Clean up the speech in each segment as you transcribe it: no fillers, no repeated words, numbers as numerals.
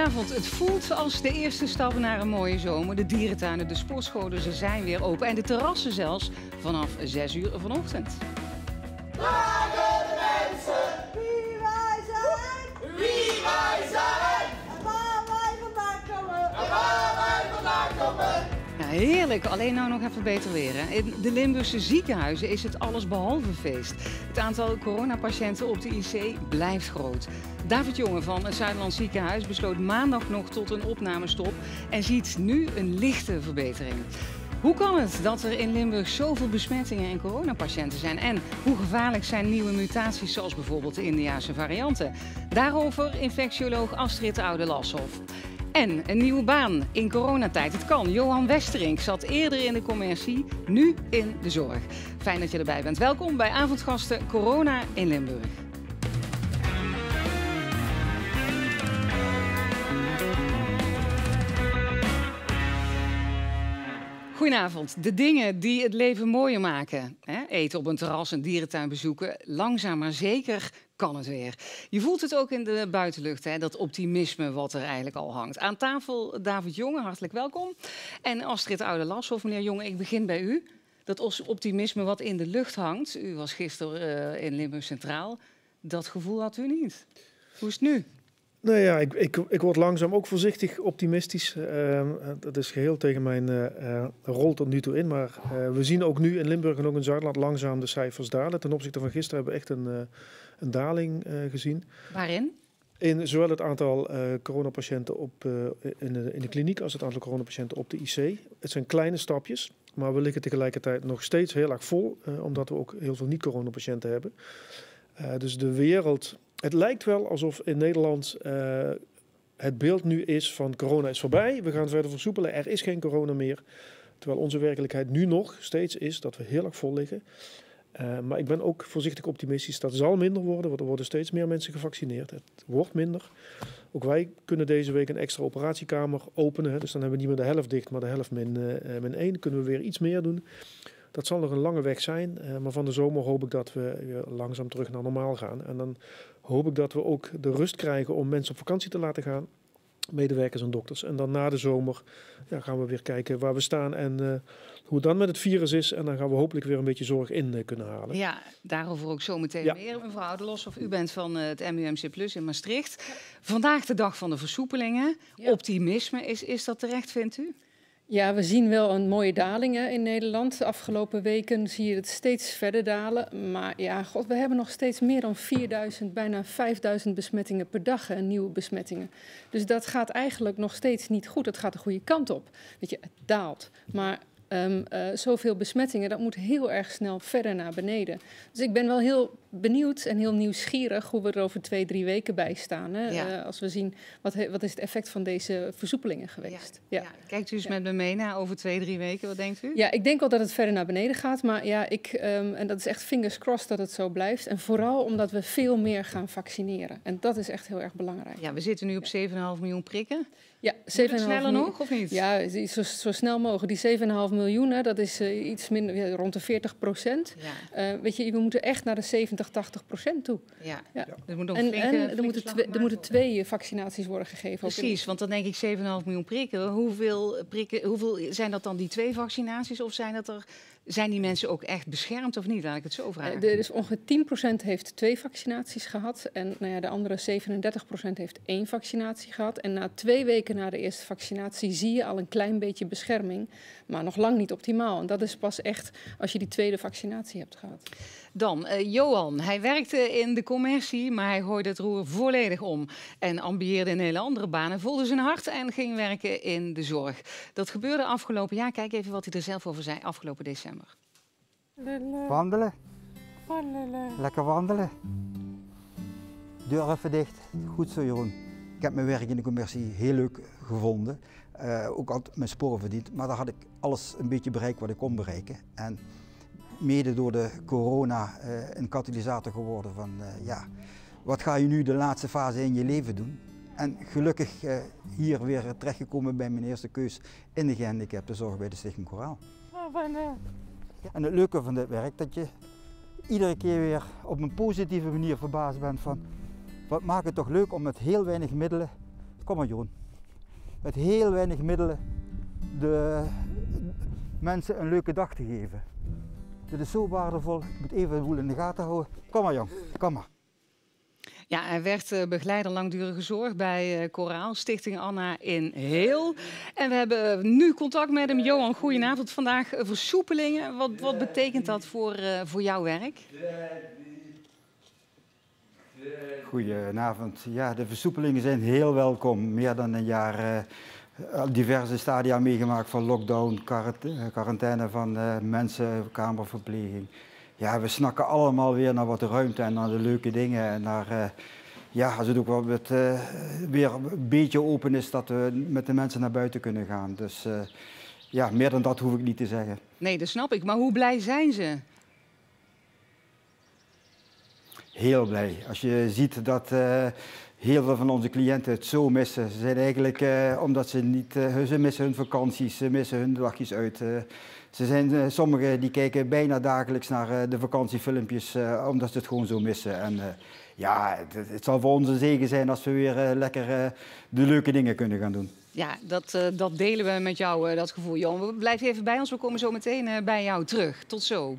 Goedenavond. Het voelt als de eerste stap naar een mooie zomer. De dierentuinen, de sportscholen, ze zijn weer open. En de terrassen zelfs vanaf 6 uur vanochtend. Vragen de mensen wie wij zijn, en waar wij vandaan komen. Ja, heerlijk, alleen nou nog even beter weer. Hè? In de Limburgse ziekenhuizen is het allesbehalve feest. Het aantal coronapatiënten op de IC blijft groot. David Jonge van het Zuiderland Ziekenhuis besloot maandag nog tot een opnamestop en ziet nu een lichte verbetering. Hoe kan het dat er in Limburg zoveel besmettingen en coronapatiënten zijn? En hoe gevaarlijk zijn nieuwe mutaties zoals bijvoorbeeld de Indiase varianten? Daarover infectioloog Astrid Oude-Lashoff. En een nieuwe baan in coronatijd. Het kan. Johan Westerink zat eerder in de commercie, nu in de zorg. Fijn dat je erbij bent. Welkom bij Avondgasten Corona in Limburg. Goedenavond. De dingen die het leven mooier maken. Eten op een terras, een dierentuin bezoeken. Langzaam maar zeker kan het weer. Je voelt het ook in de buitenlucht, dat optimisme wat er eigenlijk al hangt. Aan tafel David Jonge, hartelijk welkom. En Astrid Oude-Lashoff. Meneer Jonge, ik begin bij u. Dat optimisme wat in de lucht hangt. U was gisteren in Limburg Centraal. Dat gevoel had u niet. Hoe is het nu? Nou ja, ik word langzaam ook voorzichtig optimistisch. Dat is geheel tegen mijn rol tot nu toe in. Maar we zien ook nu in Limburg en ook in Zuidland langzaam de cijfers dalen. Ten opzichte van gisteren hebben we echt een daling gezien. Waarin? In zowel het aantal coronapatiënten in de kliniek als het aantal coronapatiënten op de IC. Het zijn kleine stapjes, maar we liggen tegelijkertijd nog steeds heel erg vol. Omdat we ook heel veel niet-coronapatiënten hebben. Dus de wereld... Het lijkt wel alsof in Nederland het beeld nu is van corona is voorbij. We gaan verder versoepelen, er is geen corona meer. Terwijl onze werkelijkheid nu nog steeds is dat we heel erg vol liggen. Maar ik ben ook voorzichtig optimistisch. Dat zal minder worden, want er worden steeds meer mensen gevaccineerd. Het wordt minder. Ook wij kunnen deze week een extra operatiekamer openen. Dus dan hebben we niet meer de helft dicht, maar de helft min 1. Kunnen we weer iets meer doen. Dat zal nog een lange weg zijn, maar van de zomer hoop ik dat we weer langzaam terug naar normaal gaan. En dan hoop ik dat we ook de rust krijgen om mensen op vakantie te laten gaan, medewerkers en dokters. En dan na de zomer gaan we weer kijken waar we staan en hoe het dan met het virus is. En dan gaan we hopelijk weer een beetje zorg in kunnen halen. Ja, daarover ook zo meteen meer. Mevrouw Oude-Lashoff, u bent van het MUMC Plus in Maastricht. Vandaag de dag van de versoepelingen. Ja. Optimisme, is dat terecht, vindt u? Ja, we zien wel een mooie daling in Nederland. De afgelopen weken zie je het steeds verder dalen. Maar ja, god, we hebben nog steeds meer dan 4000, bijna 5000 besmettingen per dag. Nieuwe besmettingen. Dus dat gaat eigenlijk nog steeds niet goed. Het gaat de goede kant op. Weet je, het daalt. Maar zoveel besmettingen, dat moet heel erg snel verder naar beneden. Dus ik ben wel heel benieuwd en heel nieuwsgierig hoe we er over 2-3 weken bij staan. Hè? Ja. Als we zien, wat is het effect van deze versoepelingen geweest. Ja. Kijkt u eens met me mee naar over 2-3 weken, wat denkt u? Ja, ik denk wel dat het verder naar beneden gaat. Maar ja, en dat is echt fingers crossed dat het zo blijft. En vooral omdat we veel meer gaan vaccineren. En dat is echt heel erg belangrijk. Ja, we zitten nu op 7,5 miljoen prikken. Ja, 7,5 sneller nog, of niet? Ja, zo snel mogelijk. Die 7,5 miljoen, dat is iets minder, rond de 40%. Ja. Weet je, we moeten echt naar de 70-80% toe. Ja. Er moet nog er moeten 2 vaccinaties worden gegeven. Precies, want dan denk ik 7,5 miljoen prikken. Hoeveel zijn dat dan die 2 vaccinaties? Of zijn die mensen ook echt beschermd of niet? Laat ik het zo vragen. Er is ongeveer 10% heeft 2 vaccinaties gehad. En de andere 37% heeft 1 vaccinatie gehad. En na 2 weken na de eerste vaccinatie zie je al een klein beetje bescherming. Maar nog lang niet optimaal. En dat is pas echt als je die tweede vaccinatie hebt gehad. Dan, Johan. Hij werkte in de commercie, maar hij gooide het roer volledig om. En ambieerde een hele andere baan. Hij voelde zijn hart en ging werken in de zorg. Dat gebeurde afgelopen jaar. Kijk even wat hij er zelf over zei afgelopen december. Wandelen. Lekker wandelen. Deur even dicht. Goed zo, Jeroen. Ik heb mijn werk in de commercie heel leuk gevonden. Ook altijd mijn sporen verdiend. Maar daar had ik alles een beetje bereikt wat ik kon bereiken. En mede door de corona een katalysator geworden van wat ga je nu de laatste fase in je leven doen? En gelukkig hier weer terechtgekomen bij mijn eerste keus in de gehandicaptenzorg bij de Stichting Coraal. En het leuke van dit werk dat je iedere keer weer op een positieve manier verbaasd bent van wat maakt het toch leuk om met heel weinig middelen Kom maar Jeroen. Met heel weinig middelen de mensen een leuke dag te geven. Dit is zo waardevol. Ik moet even de boel in de gaten houden. Kom maar jong, kom maar. Ja, hij werd begeleider langdurige zorg bij Koraal, Stichting Anna in Heel. En we hebben nu contact met hem. Johan, goedenavond. Vandaag versoepelingen. Wat betekent dat voor jouw werk? Goedenavond. Ja, de versoepelingen zijn heel welkom. Meer dan een jaar diverse stadia meegemaakt van lockdown, quarantaine van mensen, kamerverpleging. Ja, we snakken allemaal weer naar wat ruimte en naar de leuke dingen. En naar, als het ook wel weer een beetje open is, dat we met de mensen naar buiten kunnen gaan. Dus meer dan dat hoef ik niet te zeggen. Nee, dat snap ik. Maar hoe blij zijn ze? Heel blij. Als je ziet dat heel veel van onze cliënten het zo missen. Ze zijn eigenlijk, omdat ze niet, ze missen hun vakanties, ze missen hun dagjes uit. Ze zijn, sommigen die kijken bijna dagelijks naar de vakantiefilmpjes, omdat ze het gewoon zo missen. En het zal voor ons een zegen zijn als we weer lekker de leuke dingen kunnen gaan doen. Ja, dat delen we met jou, dat gevoel. Johan, blijf even bij ons. We komen zo meteen bij jou terug. Tot zo.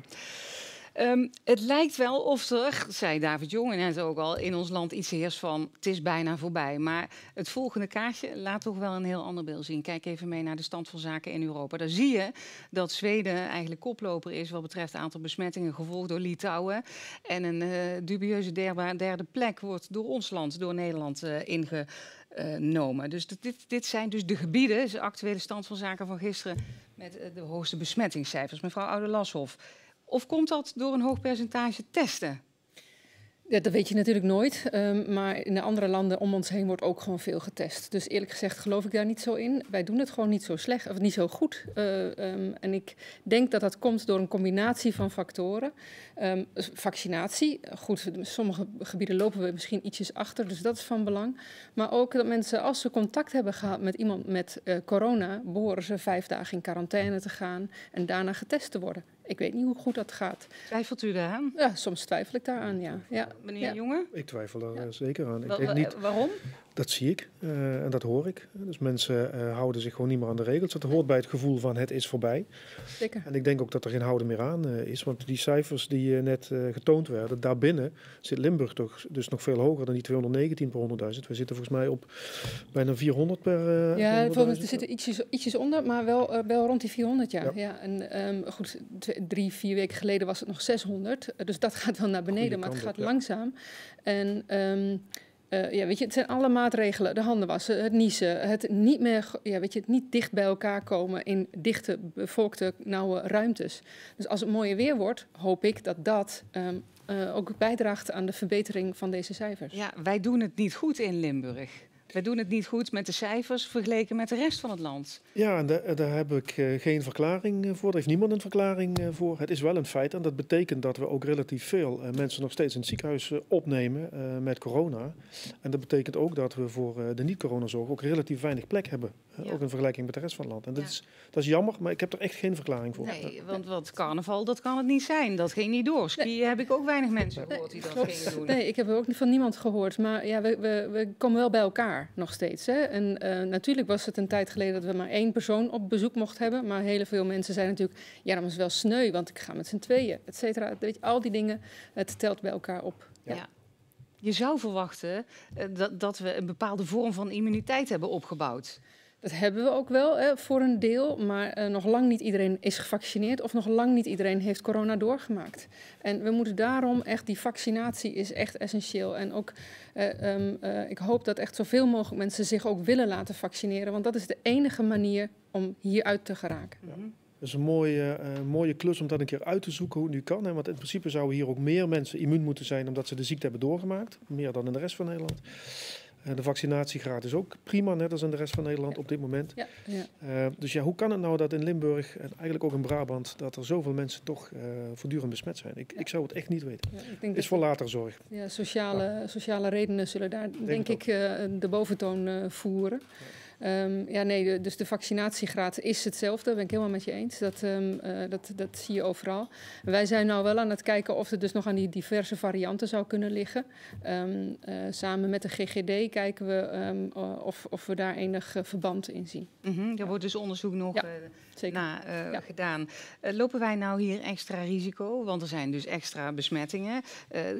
Het lijkt wel of er, zei David Jonge net ook al, in ons land iets heerst van het is bijna voorbij. Maar het volgende kaartje laat toch wel een heel ander beeld zien. Kijk even mee naar de stand van zaken in Europa. Daar zie je dat Zweden eigenlijk koploper is wat betreft het aantal besmettingen, gevolgd door Litouwen. En een dubieuze derde plek wordt door ons land, door Nederland ingenomen. Dus dit zijn dus de gebieden, de actuele stand van zaken van gisteren, met de hoogste besmettingscijfers. Mevrouw Oude-Lashoff. Of komt dat door een hoog percentage testen? Ja, dat weet je natuurlijk nooit. Maar in de andere landen om ons heen wordt ook gewoon veel getest. Dus eerlijk gezegd geloof ik daar niet zo in. Wij doen het gewoon niet zo slecht of niet zo goed. En ik denk dat dat komt door een combinatie van factoren. Vaccinatie. Goed, in sommige gebieden lopen we misschien ietsjes achter, dus dat is van belang. Maar ook dat mensen, als ze contact hebben gehad met iemand met corona, behoren ze 5 dagen in quarantaine te gaan en daarna getest te worden. Ik weet niet hoe goed dat gaat. Twijfelt u daaraan? Ja, soms twijfel ik daaraan, ja. Meneer Jonge? Ik twijfel er zeker aan. Ik weet niet, waarom? Dat zie ik en dat hoor ik. Dus mensen houden zich gewoon niet meer aan de regels. Dat hoort bij het gevoel van het is voorbij. Zeker. En ik denk ook dat er geen houden meer aan is. Want die cijfers die net getoond werden, daarbinnen zit Limburg toch dus nog veel hoger dan die 219 per 100.000. We zitten volgens mij op bijna 400 per 100.000. Ja, we zitten ietsjes onder, maar wel rond die 400, ja. En goed, 3-4 weken geleden was het nog 600. Dus dat gaat wel naar beneden, maar het gaat langzaam. En weet je, het zijn alle maatregelen. De handen wassen, het niezen, het niet meer, het niet dicht bij elkaar komen in dichte, bevolkte, nauwe ruimtes. Dus als het mooie weer wordt, hoop ik dat dat ook bijdraagt aan de verbetering van deze cijfers. Ja, wij doen het niet goed in Limburg. Wij doen het niet goed met de cijfers vergeleken met de rest van het land. Ja, en daar heb ik geen verklaring voor. Daar heeft niemand een verklaring voor. Het is wel een feit en dat betekent dat we ook relatief veel mensen nog steeds in het ziekenhuis opnemen met corona. En dat betekent ook dat we voor de niet-coronazorg ook relatief weinig plek hebben. Ook in vergelijking met de rest van het land. En dat is jammer, maar ik heb er echt geen verklaring voor. Nee, want carnaval, dat kan het niet zijn. Dat ging niet door. Skiën heb ik ook weinig mensen gehoord die dat gingen doen. Nee, ik heb er ook van niemand gehoord. Maar ja, we komen wel bij elkaar. Nog steeds. Hè? En natuurlijk was het een tijd geleden dat we maar 1 persoon op bezoek mochten hebben. Maar heel veel mensen zijn natuurlijk, ja, dat is wel sneu, want ik ga met z'n tweeën, et cetera. Weet je, al die dingen, het telt bij elkaar op. Ja. Je zou verwachten dat we een bepaalde vorm van immuniteit hebben opgebouwd. Dat hebben we ook wel voor een deel, maar nog lang niet iedereen is gevaccineerd of nog lang niet iedereen heeft corona doorgemaakt. En we moeten daarom echt, die vaccinatie is echt essentieel. En ook, ik hoop dat echt zoveel mogelijk mensen zich ook willen laten vaccineren, want dat is de enige manier om hieruit te geraken. Ja. Dat is een mooie klus om dat een keer uit te zoeken hoe het nu kan. Hè? Want in principe zouden hier ook meer mensen immuun moeten zijn omdat ze de ziekte hebben doorgemaakt. Meer dan in de rest van Nederland. De vaccinatiegraad is ook prima, net als in de rest van Nederland op dit moment. Ja, dus ja, hoe kan het nou dat in Limburg en eigenlijk ook in Brabant dat er zoveel mensen toch voortdurend besmet zijn? Ik zou het echt niet weten. Ja, ik denk is voor later zorg. Ja, sociale redenen zullen daar denk ik de boventoon voeren. Dus de vaccinatiegraad is hetzelfde. Dat ben ik helemaal met je eens. Dat zie je overal. Wij zijn nou wel aan het kijken of het dus nog aan die diverse varianten zou kunnen liggen. Samen met de GGD kijken we of we daar enig verband in zien. Daar wordt dus onderzoek nog gedaan. Lopen wij nou hier extra risico? Want er zijn dus extra besmettingen.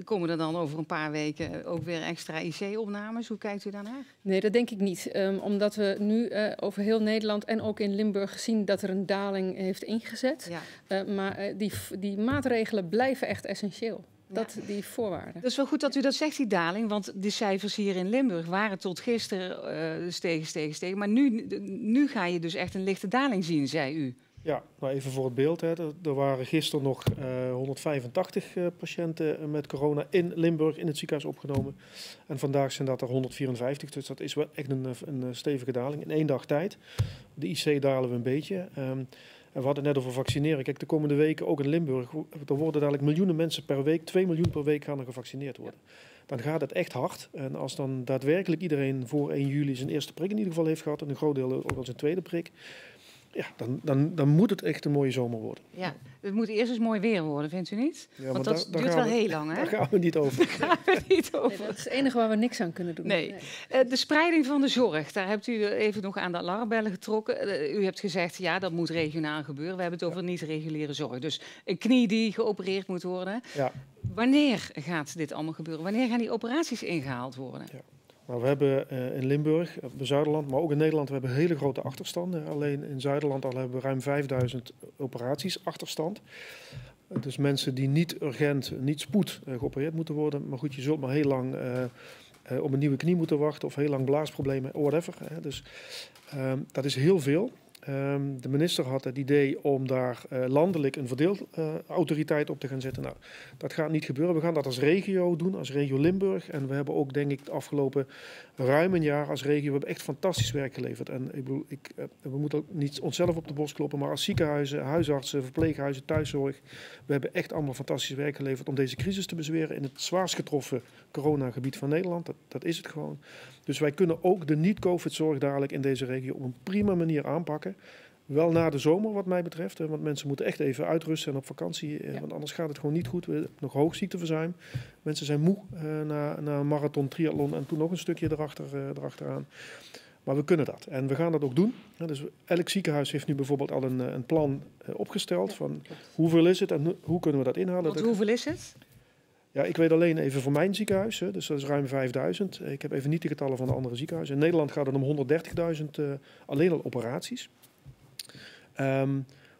Komen er dan over een paar weken ook weer extra IC-opnames? Hoe kijkt u daarnaar? Nee, dat denk ik niet. Omdat we nu over heel Nederland en ook in Limburg zien dat er een daling heeft ingezet. Ja. Maar die maatregelen blijven echt essentieel. Die voorwaarden. Dat is wel goed dat u dat zegt, die daling. Want de cijfers hier in Limburg waren tot gisteren stegen. Maar nu ga je dus echt een lichte daling zien, zei u. Ja, nou even voor het beeld. Hè. Er waren gisteren nog 185 patiënten met corona in Limburg in het ziekenhuis opgenomen. En vandaag zijn dat er 154. Dus dat is wel echt een stevige daling. In 1 dag tijd. De IC dalen we een beetje. En we hadden het net over vaccineren. Kijk, de komende weken, ook in Limburg, er worden dadelijk miljoenen mensen per week, 2 miljoen per week gaan er gevaccineerd worden. Dan gaat het echt hard. En als dan daadwerkelijk iedereen voor 1 juli zijn eerste prik in ieder geval heeft gehad, en een groot deel ook al zijn tweede prik, ja, dan moet het echt een mooie zomer worden. Ja, het moet eerst eens mooi weer worden, vindt u niet? Ja, want dat duurt wel heel lang, hè? Daar gaan we niet over. Nee, dat is het enige waar we niks aan kunnen doen. Nee. De spreiding van de zorg, daar hebt u even nog aan de alarmbellen getrokken. U hebt gezegd, ja, dat moet regionaal gebeuren. We hebben het over niet-reguliere zorg. Dus een knie die geopereerd moet worden. Ja. Wanneer gaat dit allemaal gebeuren? Wanneer gaan die operaties ingehaald worden? Ja. Nou, we hebben in Limburg, in Zuiderland, maar ook in Nederland, we hebben hele grote achterstanden. Alleen in Zuiderland al hebben we ruim 5000 operaties achterstand. Dus mensen die niet urgent, niet spoed geopereerd moeten worden. Maar goed, je zult maar heel lang op een nieuwe knie moeten wachten of heel lang blaasproblemen, whatever. Dus dat is heel veel. De minister had het idee om daar landelijk een verdeelautoriteit op te gaan zetten. Nou, dat gaat niet gebeuren. We gaan dat als regio doen, als regio Limburg. En we hebben ook, denk ik, het afgelopen ruim een jaar als regio, we hebben echt fantastisch werk geleverd. En ik bedoel, we moeten ook niet onszelf op de borst kloppen, maar als ziekenhuizen, huisartsen, verpleeghuizen, thuiszorg, we hebben echt allemaal fantastisch werk geleverd om deze crisis te bezweren in het zwaarst getroffen coronagebied van Nederland. Dat is het gewoon. Dus wij kunnen ook de niet-COVID-zorg dadelijk in deze regio op een prima manier aanpakken. Wel na de zomer wat mij betreft, want mensen moeten echt even uitrusten en op vakantie. Want anders gaat het gewoon niet goed. We hebben nog hoog ziekteverzuim. Mensen zijn moe na een marathon, triathlon en toen nog een stukje erachteraan. Maar we kunnen dat en we gaan dat ook doen. Dus elk ziekenhuis heeft nu bijvoorbeeld al een plan opgesteld van hoeveel is het en hoe kunnen we dat inhalen. Want hoeveel is het? Ja, ik weet alleen even voor mijn ziekenhuis, dus dat is ruim 5000. Ik heb even niet de getallen van de andere ziekenhuizen. In Nederland gaat het om 130.000 alleen al operaties.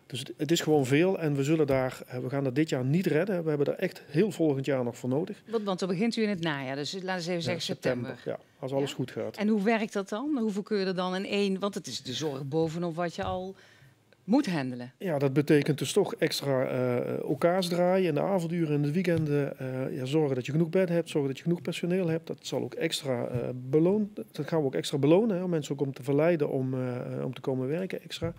Dus het is gewoon veel en we gaan dat dit jaar niet redden. We hebben er echt heel volgend jaar nog voor nodig. Want dan begint u in het najaar, dus laten we eens even zeggen september. Ja, als alles goed gaat. En hoe werkt dat dan? Hoeveel kun je er dan in één? Want het is de zorg bovenop wat je al moet handelen. Ja, dat betekent dus toch extra OK's draaien in de avonduren en de weekenden. Zorgen dat je genoeg bed hebt, zorgen dat je genoeg personeel hebt. Dat zal ook extra beloond. Dat gaan we ook extra belonen, om mensen ook om te verleiden om te komen werken extra.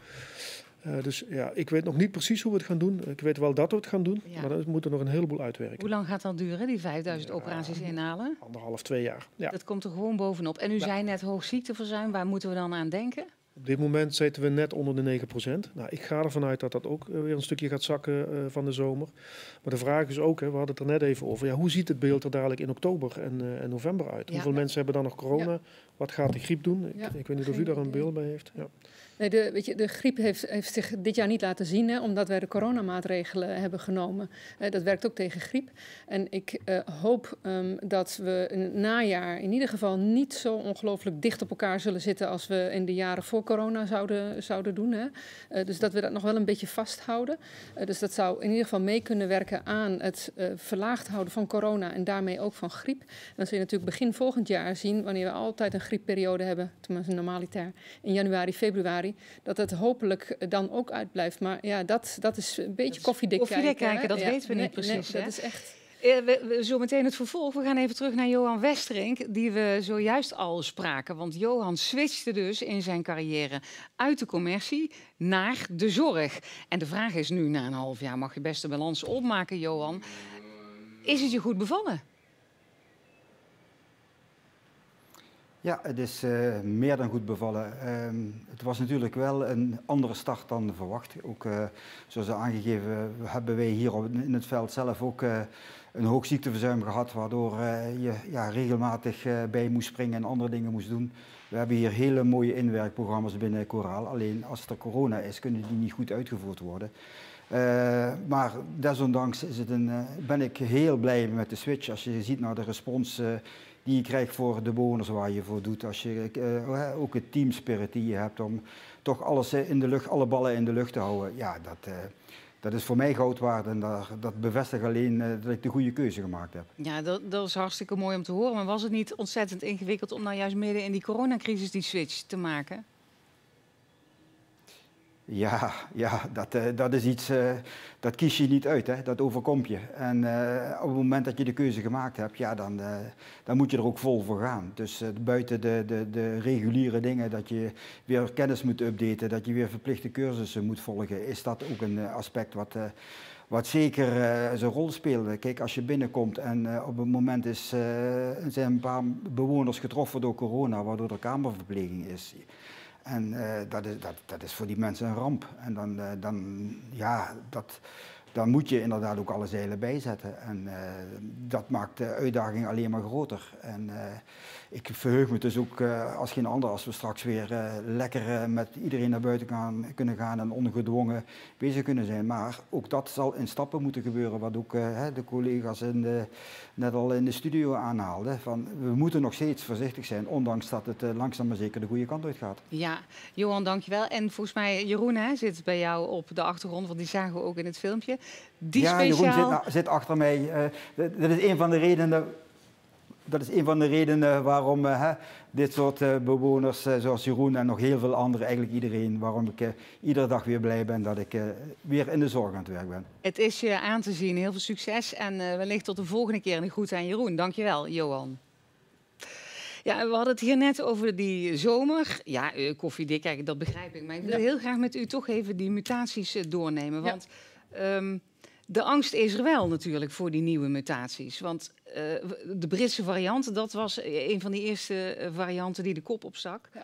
Dus ja, ik weet nog niet precies hoe we het gaan doen. Ik weet wel dat we het gaan doen, maar dan moeten we nog een heleboel uitwerken. Hoe lang gaat dat duren, die 5000 operaties inhalen? 1,5, 2 jaar. Ja. Dat komt er gewoon bovenop. En u zei net hoog ziekteverzuim, waar moeten we dan aan denken? Op dit moment zitten we net onder de 9%. Nou, ik ga ervan uit dat dat ook weer een stukje gaat zakken van de zomer. Maar de vraag is ook, we hadden het er net even over, hoe ziet het beeld er dadelijk in oktober en november uit? Hoeveel mensen hebben dan nog corona? Ja. Wat gaat de griep doen? Ik weet niet of u daar een beeld bij heeft. Ja. Nee, de griep heeft zich dit jaar niet laten zien, omdat wij de coronamaatregelen hebben genomen. Dat werkt ook tegen griep. En ik hoop dat we in het najaar in ieder geval niet zo ongelooflijk dicht op elkaar zullen zitten als we in de jaren voor corona zouden doen. Dus dat we dat nog wel een beetje vasthouden. Dus dat zou in ieder geval mee kunnen werken aan het verlaagd houden van corona en daarmee ook van griep. En dan zul je natuurlijk begin volgend jaar zien, wanneer we altijd een griepperiode hebben, tenminste normalitair, in januari, februari, dat het hopelijk dan ook uitblijft. Maar ja, dat is een beetje koffiedik kijken. Dat weten we niet precies. Dat is echt... Zo meteen het vervolg. We gaan even terug naar Johan Westerink, die we zojuist al spraken. Want Johan switchte dus in zijn carrière uit de commercie naar de zorg. En de vraag is nu, na een half jaar mag je best de balans opmaken, Johan. Is het je goed bevallen? Ja, het is meer dan goed bevallen. Het was natuurlijk wel een andere start dan verwacht. Ook zoals aangegeven hebben wij hier in het veld zelf ook een hoog ziekteverzuim gehad, waardoor je regelmatig bij moest springen en andere dingen moest doen. We hebben hier hele mooie inwerkprogramma's binnen Coraal. Alleen als er corona is, kunnen die niet goed uitgevoerd worden. Maar desondanks is het ben ik heel blij met de switch. Als je ziet naar de respons die je krijgt voor de bewoners waar je voor doet. Als je ook het teamspirit die je hebt om toch alles in de lucht, alle ballen in de lucht te houden. Ja, dat is voor mij goud waard en dat bevestigt alleen dat ik de goede keuze gemaakt heb. Ja, dat is hartstikke mooi om te horen. Maar was het niet ontzettend ingewikkeld om nou juist midden in die coronacrisis die switch te maken? Ja, dat is iets, dat kies je niet uit, hè? Dat overkomt je. En op het moment dat je de keuze gemaakt hebt, ja, dan moet je er ook vol voor gaan. Dus buiten de reguliere dingen, dat je weer kennis moet updaten, dat je weer verplichte cursussen moet volgen, is dat ook een aspect wat zeker zijn rol speelde. Kijk, als je binnenkomt en op het moment zijn een paar bewoners getroffen door corona, waardoor er kamerverpleging is. En dat is voor die mensen een ramp. En dan moet je inderdaad ook alle zeilen bijzetten. En dat maakt de uitdaging alleen maar groter. En ik verheug me dus ook als geen ander als we straks weer lekker met iedereen naar buiten kunnen gaan en ongedwongen bezig kunnen zijn. Maar ook dat zal in stappen moeten gebeuren, wat ook de collega's net al in de studio aanhaalden. Van, we moeten nog steeds voorzichtig zijn, ondanks dat het langzaam maar zeker de goede kant uit gaat. Ja, Johan, dankjewel. En volgens mij, Jeroen zit bij jou op de achtergrond, want die zagen we ook in het filmpje. Jeroen zit achter mij. Dat is een van de redenen. Dat is een van de redenen waarom dit soort bewoners zoals Jeroen en nog heel veel anderen, eigenlijk iedereen, waarom ik iedere dag weer blij ben dat ik weer in de zorg aan het werk ben. Het is je aan te zien. Heel veel succes en wellicht tot de volgende keer. En goed aan Jeroen. Dankjewel, Johan. Ja, we hadden het hier net over die zomer. Ja, koffiedik, kijk, dat begrijp ik. Maar ik wil heel graag met u toch even die mutaties doornemen. Want de angst is er wel natuurlijk voor die nieuwe mutaties. Want de Britse variant, dat was een van die eerste varianten die de kop opstak. Ja.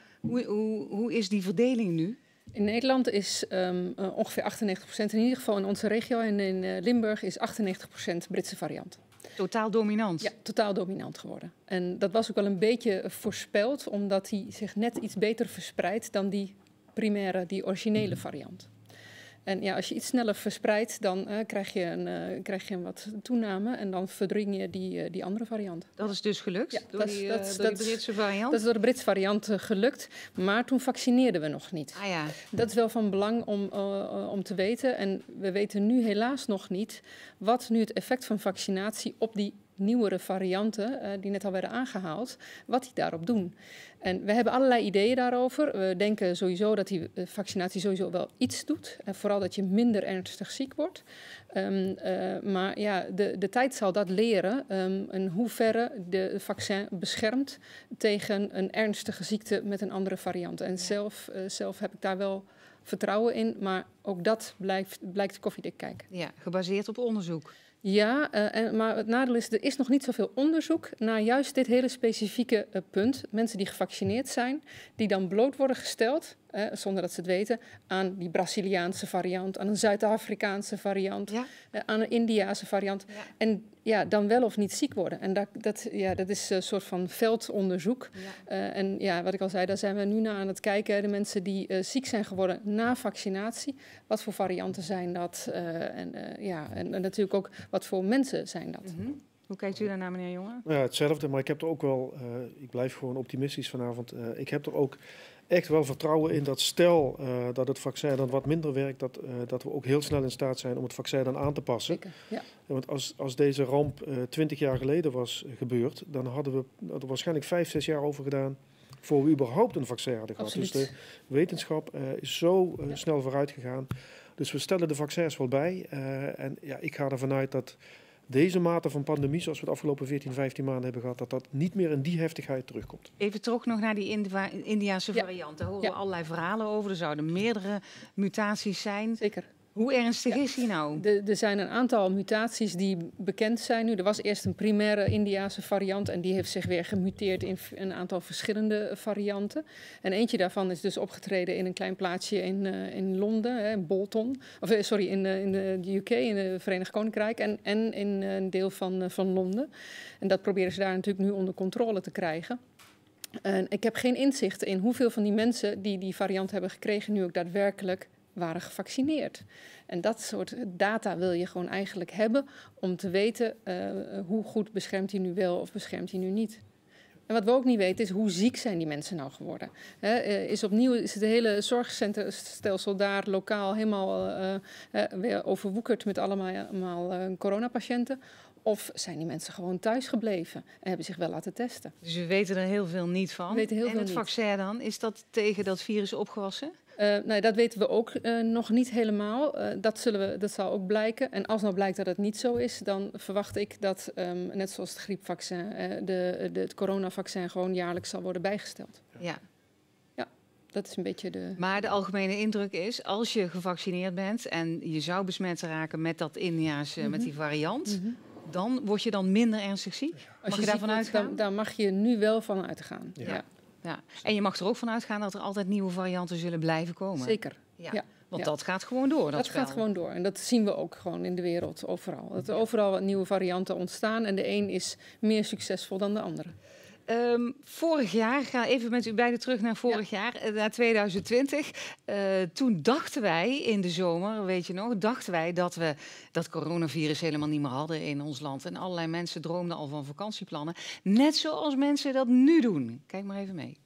Hoe is die verdeling nu? In Nederland is ongeveer 98%, in ieder geval in onze regio en in Limburg is 98% Britse variant. Totaal dominant? Ja, totaal dominant geworden. En dat was ook wel een beetje voorspeld, omdat hij zich net iets beter verspreidt dan die primaire, die originele variant. En ja, als je iets sneller verspreidt, dan krijg je een wat toename en dan verdring je die andere variant. Dat is dus gelukt? Ja, door die Britse variant? Dat is door de Britse variant gelukt, maar toen vaccineerden we nog niet. Ah, ja. Dat is wel van belang om te weten. En we weten nu helaas nog niet wat nu het effect van vaccinatie op die nieuwere varianten, die net al werden aangehaald, wat die daarop doen. En we hebben allerlei ideeën daarover. We denken sowieso dat die vaccinatie sowieso wel iets doet. En vooral dat je minder ernstig ziek wordt. Maar ja, de tijd zal dat leren. In hoeverre de vaccin beschermt tegen een ernstige ziekte met een andere variant. En zelf heb ik daar wel vertrouwen in. Maar ook dat blijkt koffiedik kijken. Ja, gebaseerd op onderzoek. Ja, maar het nadeel is, er is nog niet zoveel onderzoek naar juist dit hele specifieke punt. Mensen die gevaccineerd zijn, die dan bloot worden gesteld, zonder dat ze het weten, aan die Braziliaanse variant, aan een Zuid-Afrikaanse variant, aan een Indiase variant. Ja. En ja, dan wel of niet ziek worden. En dat is een soort van veldonderzoek. Ja. En ja, wat ik al zei, daar zijn we nu naar aan het kijken. De mensen die ziek zijn geworden na vaccinatie, wat voor varianten zijn dat? En natuurlijk ook, wat voor mensen zijn dat? Mm-hmm. Hoe kijkt u daarnaar, meneer Jonge? Ja, hetzelfde, maar ik heb er ook wel, ik blijf gewoon optimistisch vanavond. Ik heb er ook echt wel vertrouwen in dat stel dat het vaccin dan wat minder werkt, dat we ook heel snel in staat zijn om het vaccin dan aan te passen. Zeker, ja. Want als deze ramp 20 jaar geleden was gebeurd, dan hadden we er waarschijnlijk 5-6 jaar over gedaan voor we überhaupt een vaccin hadden gehad. Absoluut. Dus de wetenschap is zo snel vooruit gegaan. Dus we stellen de vaccins wel bij. En ja, ik ga ervan uit dat deze mate van pandemie, zoals we de afgelopen 14, 15 maanden hebben gehad, dat niet meer in die heftigheid terugkomt. Even terug nog naar die Indiase variant. Daar horen we allerlei verhalen over. Er zouden meerdere mutaties zijn. Zeker. Hoe ernstig is die nou? Er zijn een aantal mutaties die bekend zijn nu. Er was eerst een primaire Indiase variant en die heeft zich weer gemuteerd in een aantal verschillende varianten. En eentje daarvan is dus opgetreden in een klein plaatsje in Londen, in Bolton. In de UK, in het Verenigd Koninkrijk en in een deel van Londen. En dat proberen ze daar natuurlijk nu onder controle te krijgen. En ik heb geen inzicht in hoeveel van die mensen die die variant hebben gekregen nu ook daadwerkelijk waren gevaccineerd. En dat soort data wil je gewoon eigenlijk hebben om te weten hoe goed beschermt hij nu wel of beschermt hij nu niet. En wat we ook niet weten is hoe ziek zijn die mensen nou geworden. Is het hele zorgstelsel daar lokaal helemaal weer overwoekerd met allemaal coronapatiënten? Of zijn die mensen gewoon thuis gebleven en hebben zich wel laten testen? Dus we weten er heel veel niet van. En het vaccin dan, is dat tegen dat virus opgewassen? Dat weten we ook nog niet helemaal. Dat zal ook blijken. En als nou blijkt dat het niet zo is, dan verwacht ik dat, net zoals het griepvaccin, het coronavaccin gewoon jaarlijks zal worden bijgesteld. Ja. Ja, dat is een beetje de... Maar de algemene indruk is, als je gevaccineerd bent en je zou besmet raken met dat Indiase, met die variant, dan word je dan minder ernstig ziek? Mag je daarvan uitgaan? Daar mag je nu wel van uitgaan. Ja. Ja. En je mag er ook van uitgaan dat er altijd nieuwe varianten zullen blijven komen. Zeker. Ja. Want dat gaat gewoon door. Dat gaat gewoon door. En dat zien we ook gewoon in de wereld, overal. Dat er overal wat nieuwe varianten ontstaan en de een is meer succesvol dan de andere. Vorig jaar, ga even met u beiden terug naar vorig jaar, naar 2020. Toen dachten wij in de zomer, weet je nog, dat we dat coronavirus helemaal niet meer hadden in ons land. En allerlei mensen droomden al van vakantieplannen. Net zoals mensen dat nu doen. Kijk maar even mee.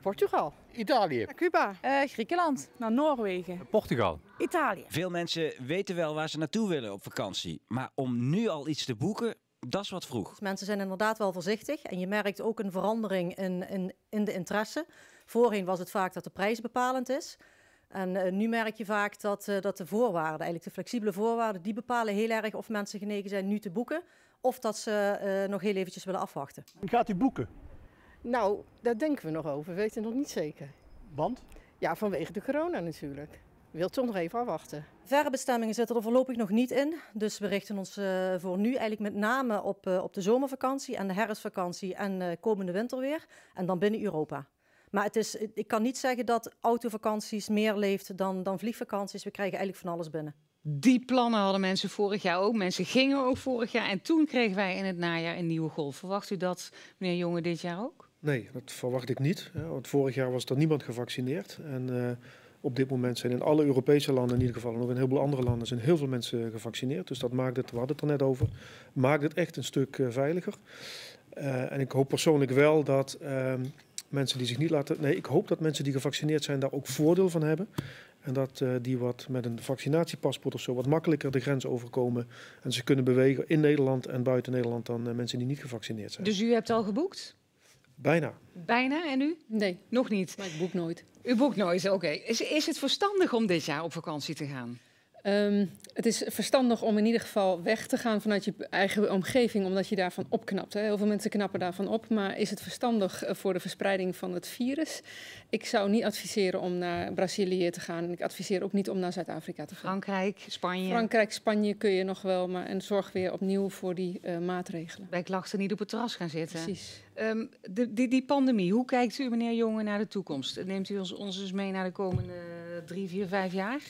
Portugal. Italië. Cuba. Griekenland. Noorwegen. Portugal. Italië. Veel mensen weten wel waar ze naartoe willen op vakantie. Maar om nu al iets te boeken, dat is wat vroeg. Mensen zijn inderdaad wel voorzichtig en je merkt ook een verandering in de interesse. Voorheen was het vaak dat de prijs bepalend is. En nu merk je vaak dat de voorwaarden, eigenlijk de flexibele voorwaarden, die bepalen heel erg of mensen genegen zijn nu te boeken of dat ze nog heel eventjes willen afwachten. Gaat u boeken? Nou, daar denken we nog over. We weten nog niet zeker. Want? Ja, vanwege de corona natuurlijk. Je wilt toch nog even afwachten. Verre bestemmingen zitten er voorlopig nog niet in. Dus we richten ons voor nu eigenlijk met name op de zomervakantie en de herfstvakantie en komende winter weer. En dan binnen Europa. Maar ik kan niet zeggen dat autovakanties meer leeft dan vliegvakanties. We krijgen eigenlijk van alles binnen. Die plannen hadden mensen vorig jaar ook. Mensen gingen ook vorig jaar. En toen kregen wij in het najaar een nieuwe golf. Verwacht u dat, meneer Jonge, dit jaar ook? Nee, dat verwacht ik niet. Want vorig jaar was er niemand gevaccineerd. En op dit moment zijn in alle Europese landen, in ieder geval, en ook in heel veel andere landen, zijn heel veel mensen gevaccineerd. Dus dat maakt het, we hadden het er net over, maakt het echt een stuk veiliger. En ik hoop persoonlijk wel dat mensen die zich niet laten... Nee, ik hoop dat mensen die gevaccineerd zijn daar ook voordeel van hebben. En dat die wat met een vaccinatiepaspoort of zo wat makkelijker de grens overkomen. En ze kunnen bewegen in Nederland en buiten Nederland dan mensen die niet gevaccineerd zijn. Dus u hebt al geboekt? Bijna. Bijna, en u? Nee. Nog niet? Maar ik boek nooit. U boekt nooit, oké. Is het verstandig om dit jaar op vakantie te gaan? Het is verstandig om in ieder geval weg te gaan vanuit je eigen omgeving, omdat je daarvan opknapt. Hè. Heel veel mensen knappen daarvan op, maar is het verstandig voor de verspreiding van het virus? Ik zou niet adviseren om naar Brazilië te gaan. Ik adviseer ook niet om naar Zuid-Afrika te gaan. Frankrijk, Spanje kun je nog wel, maar en zorg weer opnieuw voor die maatregelen. Bij klachten niet op het terras gaan zitten. Precies. Die pandemie, hoe kijkt u, meneer Jonge, naar de toekomst? Neemt u ons dus mee naar de komende 3, 4, 5 jaar?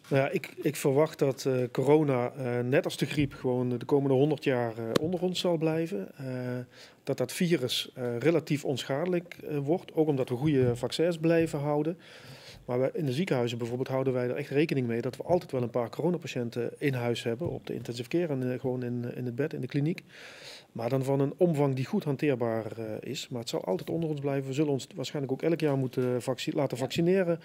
Nou ja, ik verwacht dat corona, net als de griep, gewoon de komende 100 jaar onder ons zal blijven. Dat virus relatief onschadelijk wordt, ook omdat we goede vaccins blijven houden. Maar in de ziekenhuizen bijvoorbeeld houden wij er echt rekening mee dat we altijd wel een paar coronapatiënten in huis hebben, op de intensive care en gewoon in het bed, in de kliniek. Maar dan van een omvang die goed hanteerbaar is. Maar het zal altijd onder ons blijven. We zullen ons waarschijnlijk ook elk jaar moeten laten vaccineren.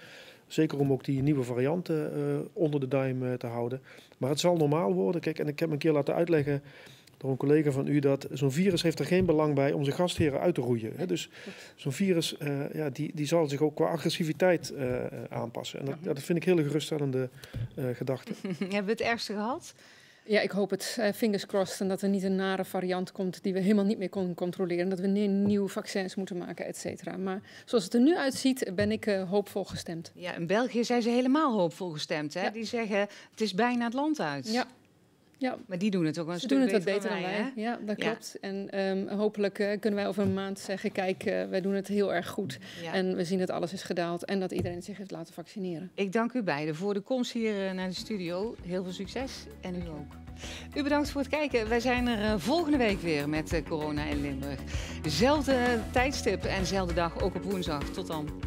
Zeker om ook die nieuwe varianten onder de duim te houden. Maar het zal normaal worden. Kijk, en ik heb me een keer laten uitleggen door een collega van u dat zo'n virus heeft er geen belang bij om zijn gastheren uit te roeien. Hè? Dus zo'n virus die zal zich ook qua agressiviteit aanpassen. En dat vind ik hele geruststellende gedachte. Hebben we het ergste gehad? Ja, ik hoop het. Fingers crossed. En dat er niet een nare variant komt die we helemaal niet meer kunnen controleren. Dat we nieuwe vaccins moeten maken, et cetera. Maar zoals het er nu uitziet, ben ik hoopvol gestemd. Ja, in België zijn ze helemaal hoopvol gestemd. Hè? Ja. Die zeggen, het is bijna het land uit. Ja. Ja. Maar die doen het ook een Ze stuk doen het wat beter beter dan wij. hè? Ja, dat Ja. klopt. En hopelijk kunnen wij over een maand zeggen, kijk, wij doen het heel erg goed. Ja. En we zien dat alles is gedaald en dat iedereen zich heeft laten vaccineren. Ik dank u beiden voor de komst hier naar de studio. Heel veel succes en u ook. U bedankt voor het kijken. Wij zijn er volgende week weer met corona in Limburg. Zelfde tijdstip en zelfde dag, ook op woensdag. Tot dan.